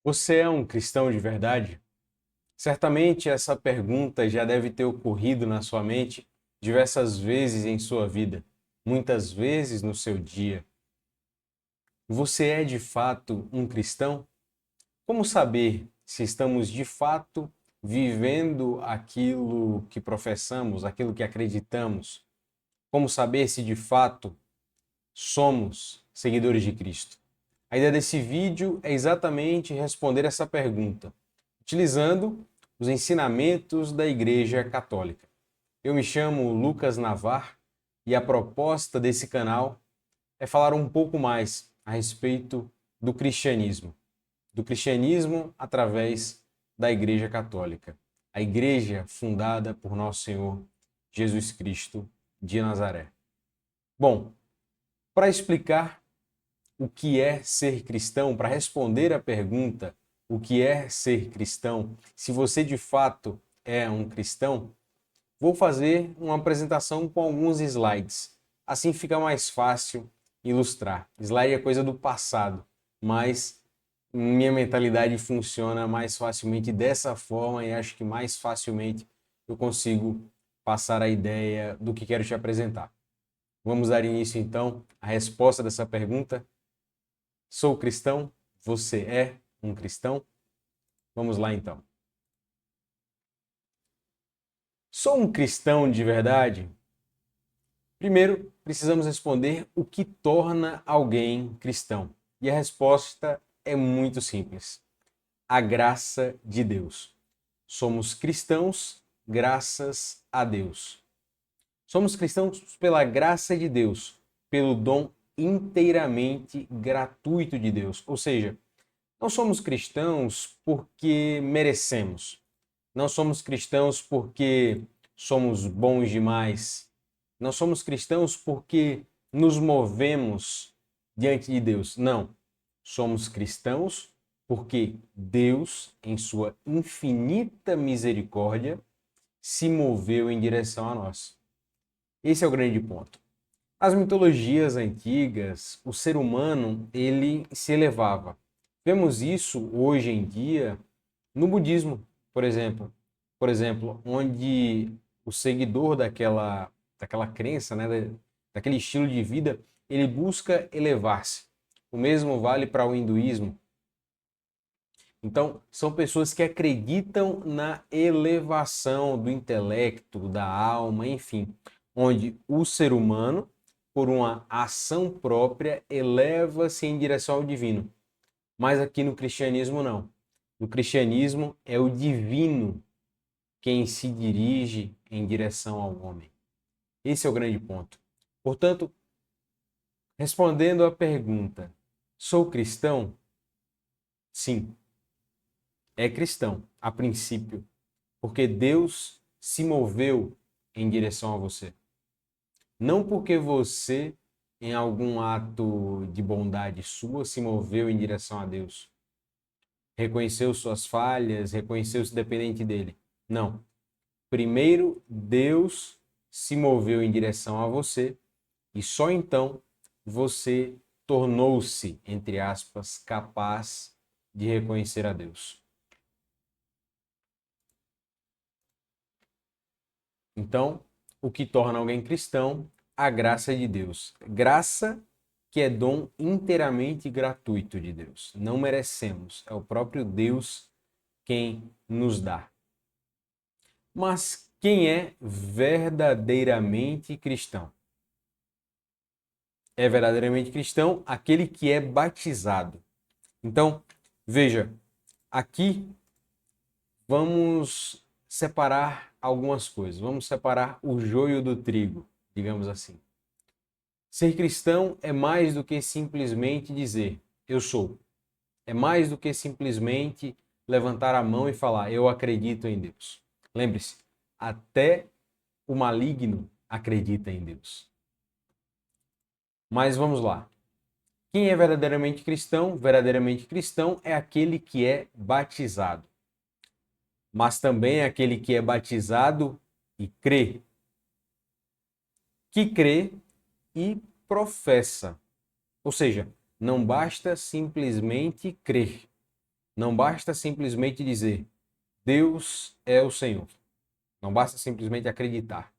Você é um cristão de verdade? Certamente essa pergunta já deve ter ocorrido na sua mente diversas vezes em sua vida, muitas vezes no seu dia. Você é de fato um cristão? Como saber se estamos de fato vivendo aquilo que professamos, aquilo que acreditamos? Como saber se de fato somos seguidores de Cristo? A ideia desse vídeo é exatamente responder essa pergunta, utilizando os ensinamentos da Igreja Católica. Eu me chamo Lucas Navar e a proposta desse canal é falar um pouco mais a respeito do cristianismo através da Igreja Católica, a igreja fundada por nosso Senhor Jesus Cristo de Nazaré. Bom, para explicar o que é ser cristão, para responder à pergunta o que é ser cristão, se você de fato é um cristão, vou fazer uma apresentação com alguns slides. Assim fica mais fácil ilustrar. Slide é coisa do passado, mas minha mentalidade funciona mais facilmente dessa forma e acho que mais facilmente eu consigo passar a ideia do que quero te apresentar. Vamos dar início então à resposta dessa pergunta. Sou cristão? Você é um cristão? Vamos lá então. Sou um cristão de verdade? Primeiro, precisamos responder o que torna alguém cristão. E a resposta é muito simples: a graça de Deus. Somos cristãos graças a Deus. Somos cristãos pela graça de Deus, pelo dom inteiramente gratuito de Deus. Ou seja, não somos cristãos porque merecemos. Não somos cristãos porque somos bons demais. Não somos cristãos porque nos movemos diante de Deus. Não. Somos cristãos porque Deus, em sua infinita misericórdia, se moveu em direção a nós. Esse é o grande ponto. As mitologias antigas, o ser humano, ele se elevava. Vemos isso hoje em dia no budismo, por exemplo. Por exemplo, onde o seguidor daquela crença, né, daquele estilo de vida, ele busca elevar-se. O mesmo vale para o hinduísmo. Então, são pessoas que acreditam na elevação do intelecto, da alma, enfim, onde o ser humano, por uma ação própria, eleva-se em direção ao divino. Mas aqui no cristianismo, não. No cristianismo, é o divino quem se dirige em direção ao homem. Esse é o grande ponto. Portanto, respondendo à pergunta, sou cristão? Sim, é cristão, a princípio, porque Deus se moveu em direção a você. Não porque você, em algum ato de bondade sua, se moveu em direção a Deus. Reconheceu suas falhas, reconheceu-se dependente dele. Não. Primeiro, Deus se moveu em direção a você e só então você tornou-se, entre aspas, capaz de reconhecer a Deus. Então, o que torna alguém cristão? A graça de Deus. Graça que é dom inteiramente gratuito de Deus. Não merecemos, é o próprio Deus quem nos dá. Mas quem é verdadeiramente cristão? É verdadeiramente cristão aquele que é batizado. Então, veja, aqui vamos separar algumas coisas. Vamos separar o joio do trigo, digamos assim. Ser cristão é mais do que simplesmente dizer eu sou. É mais do que simplesmente levantar a mão e falar eu acredito em Deus. Lembre-se, até o maligno acredita em Deus. Mas vamos lá. Quem é verdadeiramente cristão? Verdadeiramente cristão é aquele que é batizado. Mas também é aquele que é batizado e crê. Que crê e professa. Ou seja, não basta simplesmente crer. Não basta simplesmente dizer Deus é o Senhor. Não basta simplesmente acreditar.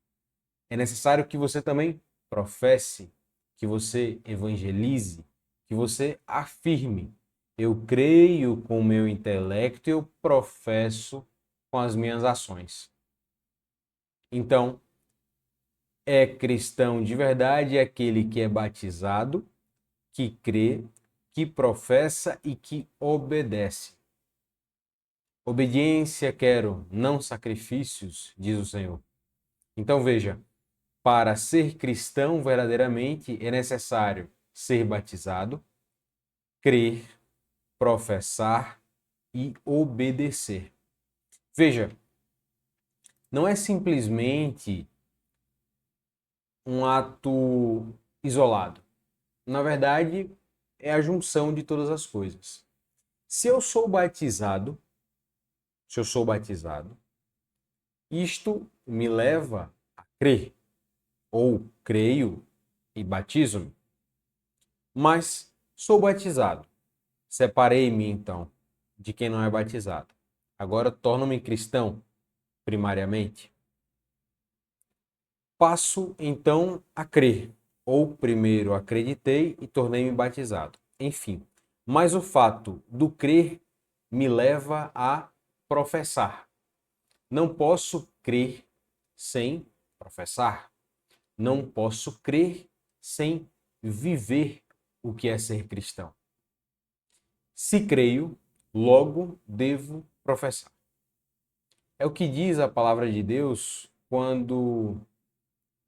É necessário que você também professe, que você evangelize, que você afirme. Eu creio com o meu intelecto e eu professo com as minhas ações. Então, é cristão de verdade aquele que é batizado, que crê, que professa e que obedece. Obediência quero, não sacrifícios, diz o Senhor. Então veja, para ser cristão verdadeiramente é necessário ser batizado, crer, professar e obedecer. Veja, não é simplesmente um ato isolado. Na verdade, é a junção de todas as coisas. Se eu sou batizado, se eu sou batizado, isto me leva a crer, ou creio e batizo-me. Mas sou batizado. Separei-me então de quem não é batizado. Agora torno-me cristão, primariamente. Passo então a crer, ou primeiro acreditei e tornei-me batizado. Enfim, mas o fato do crer me leva a professar. Não posso crer sem professar. Não posso crer sem viver o que é ser cristão. Se creio, logo devo professar. É o que diz a palavra de Deus quando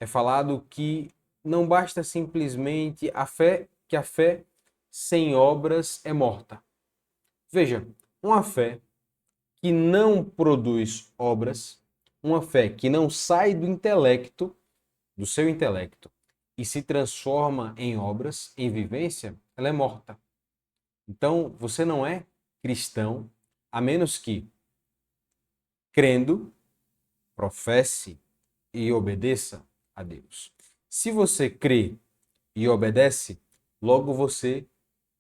é falado que não basta simplesmente a fé, que a fé sem obras é morta. Veja, uma fé que não produz obras, uma fé que não sai do intelecto, do seu intelecto, e se transforma em obras, em vivência, ela é morta. Então, você não é cristão a menos que, crendo, professe e obedeça a Deus. Se você crê e obedece, logo você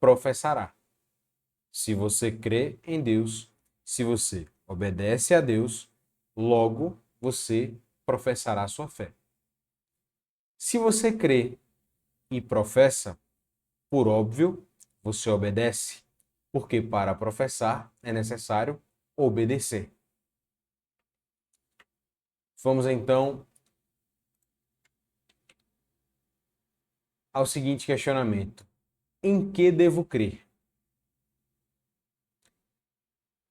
professará. Se você crê em Deus, se você obedece a Deus, logo você professará a sua fé. Se você crê e professa, por óbvio, você obedece, porque para professar é necessário obedecer. Vamos então ao seguinte questionamento: em que devo crer?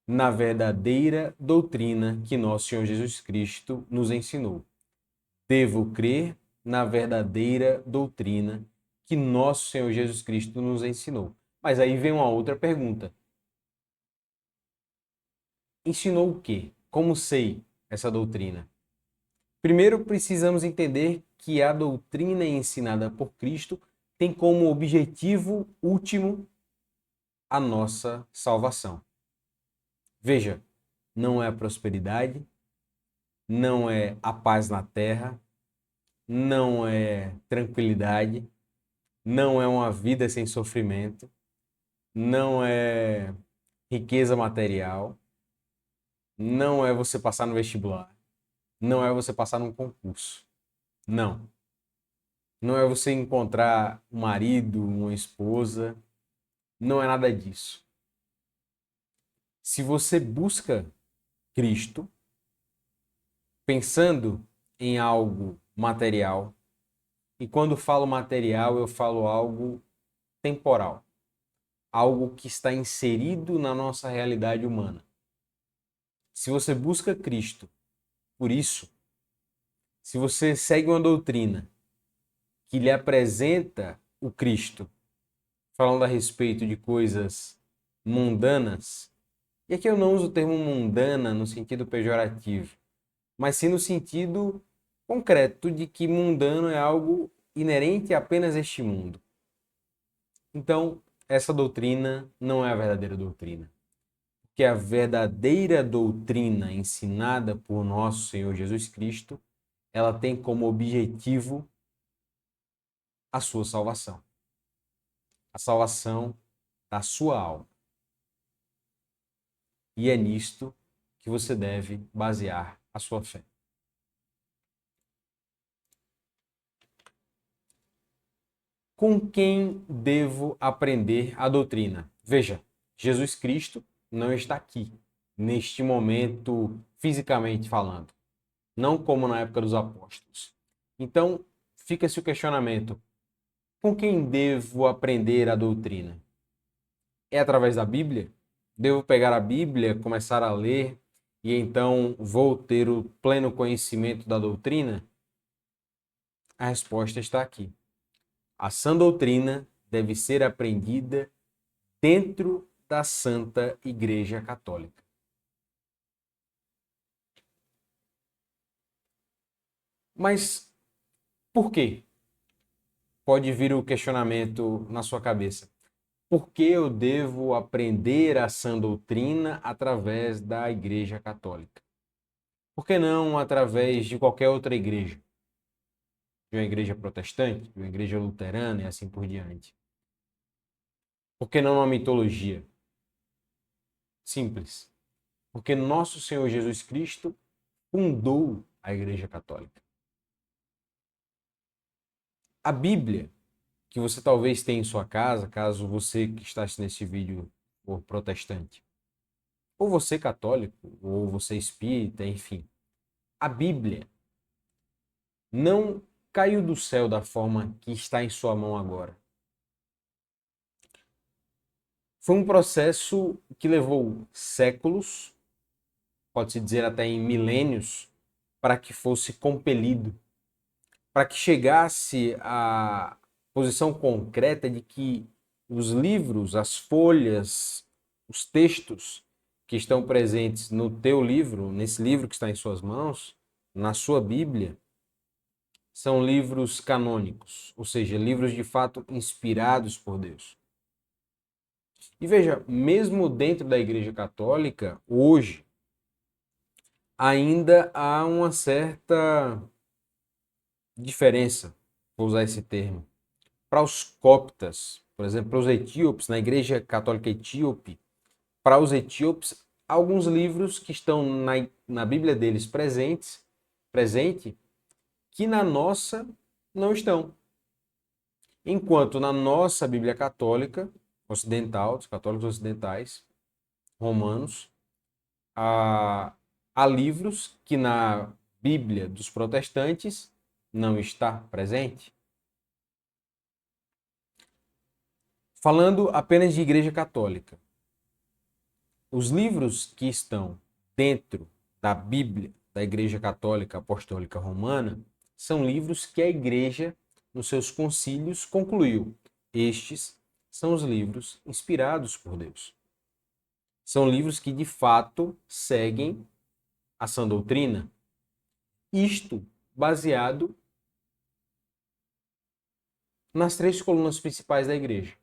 Na verdadeira doutrina que nosso Senhor Jesus Cristo nos ensinou. Devo crer na verdadeira doutrina que nosso Senhor Jesus Cristo nos ensinou. Mas aí vem uma outra pergunta: ensinou o quê? Como sei essa doutrina? Primeiro, precisamos entender que a doutrina ensinada por Cristo tem como objetivo último a nossa salvação. Veja, não é a prosperidade, não é a paz na terra, não é tranquilidade, não é uma vida sem sofrimento, não é riqueza material, não é você passar no vestibular, não é você passar num concurso. Não. Não é você encontrar um marido, uma esposa, não é nada disso. Se você busca Cristo pensando em algo material, e quando falo material, eu falo algo temporal, algo que está inserido na nossa realidade humana. Se você busca Cristo por isso, se você segue uma doutrina que lhe apresenta o Cristo, falando a respeito de coisas mundanas, e aqui eu não uso o termo mundana no sentido pejorativo, mas sim no sentido concreto de que mundano é algo inerente a apenas este mundo. Então, essa doutrina não é a verdadeira doutrina. Porque a verdadeira doutrina ensinada por nosso Senhor Jesus Cristo, ela tem como objetivo a sua salvação. A salvação da sua alma. e é nisto que você deve basear a sua fé. Com quem devo aprender a doutrina? Veja, Jesus Cristo não está aqui, neste momento, fisicamente falando, não como na época dos apóstolos. Então, fica-se o questionamento: com quem devo aprender a doutrina? É através da Bíblia? Devo pegar a Bíblia, começar a ler e então vou ter o pleno conhecimento da doutrina? A resposta está aqui. A sã doutrina deve ser aprendida dentro da Santa Igreja Católica. Mas por quê? Pode vir o questionamento na sua cabeça. Por que eu devo aprender a sã doutrina através da Igreja Católica? Por que não através de qualquer outra igreja? De uma igreja protestante, de uma igreja luterana e assim por diante? Por que não uma mitologia? Simples. Porque nosso Senhor Jesus Cristo fundou a Igreja Católica. A Bíblia, que você talvez tenha em sua casa, caso você que está assistindo esse vídeo for protestante, ou você católico, ou você espírita, enfim. A Bíblia não caiu do céu da forma que está em sua mão agora. Foi um processo que levou séculos, pode-se dizer até em milênios, para que fosse compelido, para que chegasse à posição concreta de que os livros, as folhas, os textos que estão presentes no teu livro, nesse livro que está em suas mãos, na sua Bíblia, são livros canônicos, ou seja, livros de fato inspirados por Deus. E veja, mesmo dentro da Igreja Católica, hoje, ainda há uma certa diferença, vou usar esse termo. Para os coptas, por exemplo, para os etíopes, na Igreja Católica Etíope, para os etíopes, alguns livros que estão na Bíblia deles presente, que na nossa não estão. Enquanto na nossa Bíblia Católica ocidental, dos católicos ocidentais, romanos, há livros que na Bíblia dos protestantes não está presente. Falando apenas de Igreja Católica, os livros que estão dentro da Bíblia da Igreja Católica Apostólica Romana são livros que a Igreja, nos seus concílios, concluiu. Estes são os livros inspirados por Deus. São livros que, de fato, seguem a sã doutrina. Isto baseado nas três colunas principais da Igreja,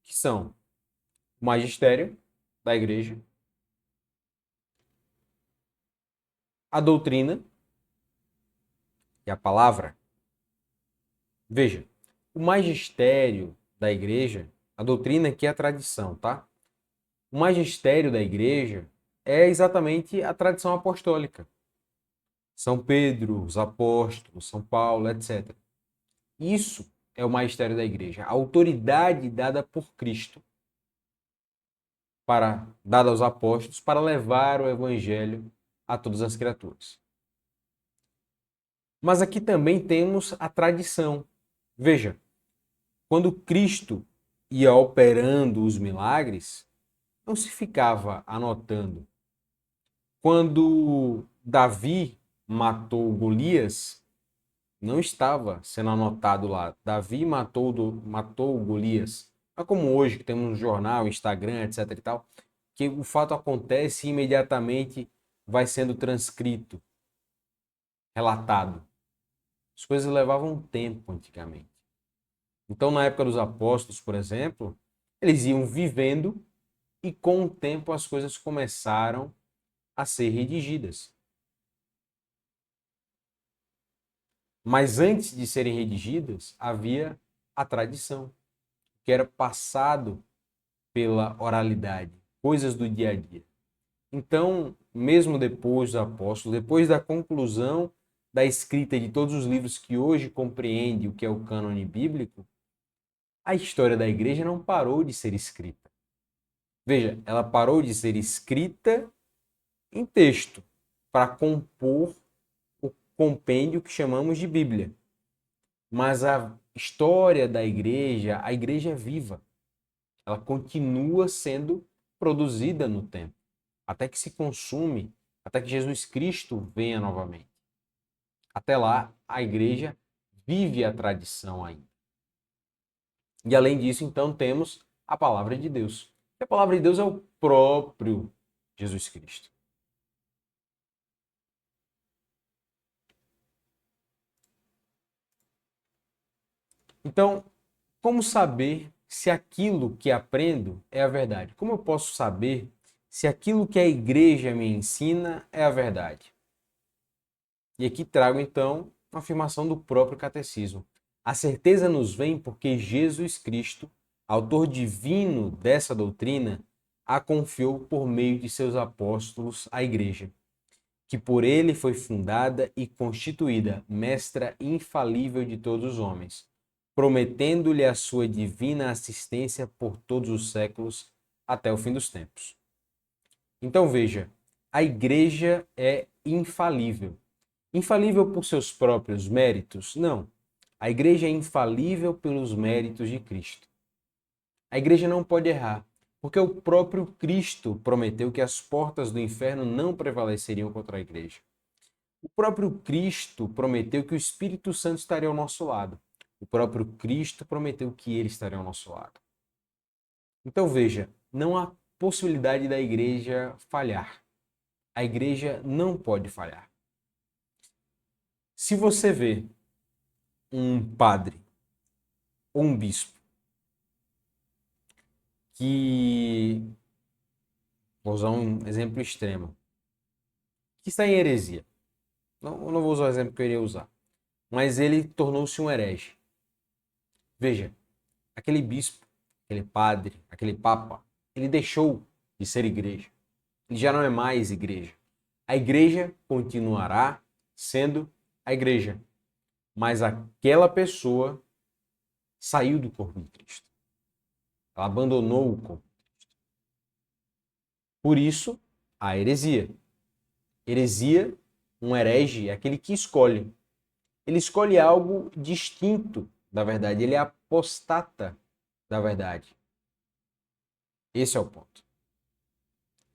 que são o magistério da Igreja, a doutrina e a palavra. Veja, o magistério da Igreja, a doutrina que é a tradição, tá? O magistério da Igreja é exatamente a tradição apostólica. São Pedro, os apóstolos, São Paulo, etc. Isso é o magistério da Igreja, a autoridade dada por Cristo dada aos apóstolos para levar o evangelho a todas as criaturas. Mas aqui também temos a tradição. Veja, quando Cristo ia operando os milagres, não se ficava anotando. Quando Davi matou Golias, não estava sendo anotado lá. Davi matou Golias. Não é como hoje que temos um jornal, Instagram, etc e tal, que o fato acontece e imediatamente vai sendo transcrito, relatado. As coisas levavam tempo antigamente. Então, na época dos apóstolos, por exemplo, eles iam vivendo e com o tempo as coisas começaram a ser redigidas. Mas antes de serem redigidas, havia a tradição, que era passado pela oralidade, coisas do dia a dia. Então, mesmo depois dos apóstolos, depois da conclusão da escrita de todos os livros que hoje compreende o que é o cânone bíblico, a história da igreja não parou de ser escrita. Veja, ela parou de ser escrita em texto para compor o compêndio que chamamos de Bíblia. Mas a história da igreja, a igreja é viva. Ela continua sendo produzida no tempo, até que se consume, até que Jesus Cristo venha novamente. Até lá, a igreja vive a tradição ainda. E além disso, então, temos a palavra de Deus. E a palavra de Deus é o próprio Jesus Cristo. Então, como saber se aquilo que aprendo é a verdade? Como eu posso saber se aquilo que a igreja me ensina é a verdade? E aqui trago então uma afirmação do próprio catecismo. A certeza nos vem porque Jesus Cristo, autor divino dessa doutrina, a confiou por meio de seus apóstolos à igreja, que por ele foi fundada e constituída mestra infalível de todos os homens, prometendo-lhe a sua divina assistência por todos os séculos até o fim dos tempos. Então veja, a igreja é infalível. Infalível por seus próprios méritos? Não. A igreja é infalível pelos méritos de Cristo. A igreja não pode errar, porque o próprio Cristo prometeu que as portas do inferno não prevaleceriam contra a igreja. O próprio Cristo prometeu que o Espírito Santo estaria ao nosso lado. O próprio Cristo prometeu que ele estaria ao nosso lado. Então veja, não há possibilidade da igreja falhar. A igreja não pode falhar. Se você vê um padre ou um bispo que, vou usar um exemplo extremo, que está em heresia. Não, eu não vou usar o exemplo que eu iria usar, mas ele tornou-se um herege. Veja, aquele bispo, aquele padre, aquele papa, ele deixou de ser igreja. Ele já não é mais igreja. A igreja continuará sendo a igreja, mas aquela pessoa saiu do corpo de Cristo. Ela abandonou o corpo de Cristo. Por isso, a heresia. Heresia, um herege, é aquele que escolhe. Ele escolhe algo distinto da verdade. Ele apostata da verdade. Esse é o ponto.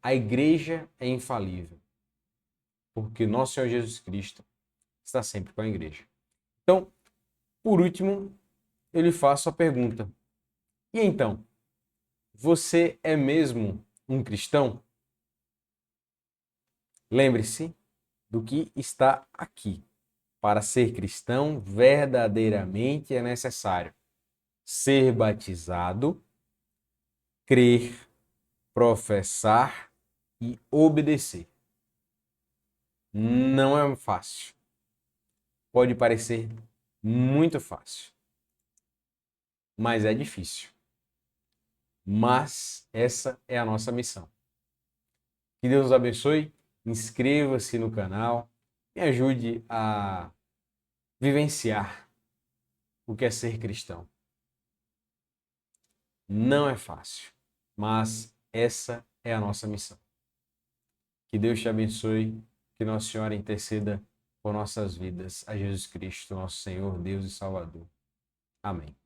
A igreja é infalível, porque nosso Senhor Jesus Cristo está sempre com a igreja. Então, por último, eu lhe faço a pergunta. E então, você é mesmo um cristão? Lembre-se do que está aqui. Para ser cristão, verdadeiramente é necessário ser batizado, crer, professar e obedecer. Não é fácil. Pode parecer muito fácil, mas é difícil. Mas essa é a nossa missão. Que Deus nos abençoe. Inscreva-se no canal. Me ajude a vivenciar o que é ser cristão. Não é fácil, mas essa é a nossa missão. Que Deus te abençoe, que Nossa Senhora interceda por nossas vidas, a Jesus Cristo, nosso Senhor, Deus e Salvador. Amém.